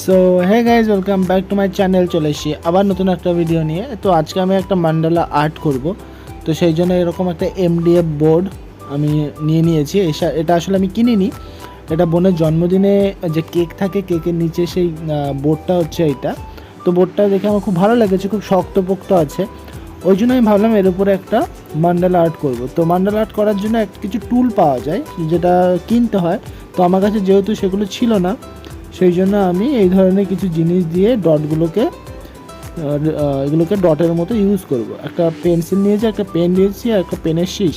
So hey guys, welcome back to my channel. চলে এসেছি আবার নতুন একটা ভিডিও নিয়ে। তো আজকে আমি একটা মান্ডালা আর্ট করব। তো সেই জন্য এরকম একটা এমডিএফ বোর্ড আমি নিয়েছি। এটা আসলে আমি কিনিনি, এটা বোনের জন্মদিনে যে কেক থাকে, কেকের নিচে সেই বোর্ডটা হচ্ছে এইটা। তো বোর্ডটা দেখে আমার খুব ভালো লেগেছে, খুব শক্তপোক্ত আছে। ওই জন্য আমি ভাবলাম এর উপরে একটা মান্ডালা আর্ট করব। তো মান্ডালা আর্ট করার জন্য কিছু টুল পাওয়া যায় যেটা কিনতে হয়। তো আমার কাছে যেহেতু সেগুলো ছিল না, সেই জন্য আমি এই ধরনের কিছু জিনিস দিয়ে এগুলোকে ডটের মতো ইউজ করব। একটা পেন্সিল নিয়েছি, একটা পেন নিয়েছি আর একটা পেনের শীষ।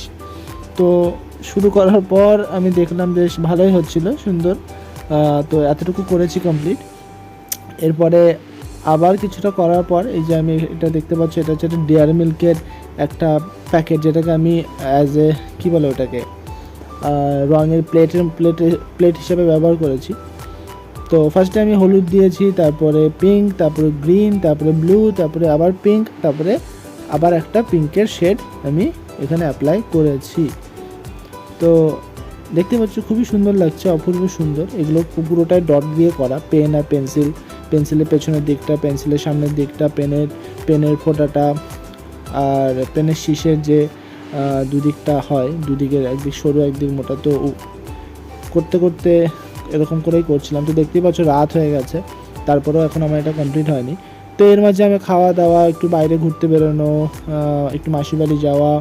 তো শুরু করার পর আমি দেখলাম বেশ ভালোই হচ্ছিল, সুন্দর। তো এতটুকু করেছি কমপ্লিট। এরপরে আবার কিছুটা করার পর এই যে আমি এটা দেখতে পাচ্ছি, এটা হচ্ছে একটা ডেয়ারি মিল্কের একটা প্যাকেট, যেটাকে আমি অ্যাজ এ কী বলে ওটাকে রঙের প্লেট হিসেবে ব্যবহার করেছি। তো ফার্স্টে আমি হলুদ দিয়েছি, তারপরে পিঙ্ক, তারপরে গ্রিন, তারপরে ব্লু, তারপরে আবার পিঙ্ক, তারপরে আবার একটা পিঙ্কের শেড আমি এখানে অ্যাপ্লাই করেছি। তো দেখতে পাচ্ছ খুবই সুন্দর লাগছে, অপূর্ব সুন্দর। এগুলো পুরোটাই ডট দিয়ে করা, পেন আর পেন্সিলের পেছনের দিকটা, পেন্সিলের সামনের দিকটা, পেনের ফোঁটাটা আর পেনের শীষের যে দুদিকটা হয়, দুদিকের একদিক সরু একদিক মোটা। তো করতে করতে এরকম করেই করছিলাম। তো দেখতেই পাচ্ছ রাত হয়ে গেছে, তারপরেও এখন আমার এটা কমপ্লিট হয়নি। তো এর মাঝে আমি খাওয়া দাওয়া, একটু বাইরে ঘুরতে বেরোনো, একটু মাসির বাড়ি যাওয়া,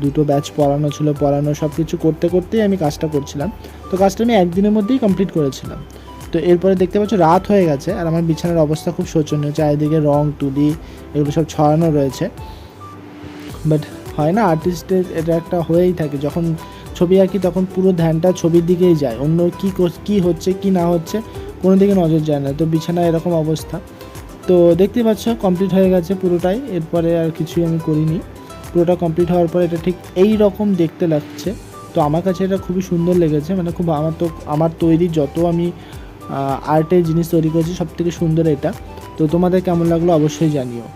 দুটো ব্যাচ পড়ানো সব কিছু করতে করতেই আমি কাজটা করছিলাম। তো কাজটা আমি একদিনের মধ্যেই কমপ্লিট করেছিলাম। তো এরপরে দেখতে পাচ্ছ রাত হয়ে গেছে আর আমার বিছানার অবস্থা খুব শোচনীয়, চারিদিকে রং তুলি এগুলো সব ছড়ানো রয়েছে। বাট হয় না, আর্টিস্টের এটা একটা হয়েই থাকে, যখন ছবি আঁকি তখন পুরো ধ্যানটা ছবির দিকেই যায়, অন্য কী হচ্ছে কি না হচ্ছে কোনো দিকে নজর যায় না। তো বিছানা এরকম অবস্থা। তো দেখতে পাচ্ছ কমপ্লিট হয়ে গেছে পুরোটাই। এরপরে আর কিছুই আমি করিনি। পুরোটা কমপ্লিট হওয়ার পরে এটা ঠিক এই রকম দেখতে লাগছে। তো আমার কাছে এটা খুবই সুন্দর লেগেছে, মানে খুব আমার তৈরি যত আমি আর্টের জিনিস তৈরি করেছি সবথেকে সুন্দর এটা। তো তোমাদের কেমন লাগলো অবশ্যই জানিও।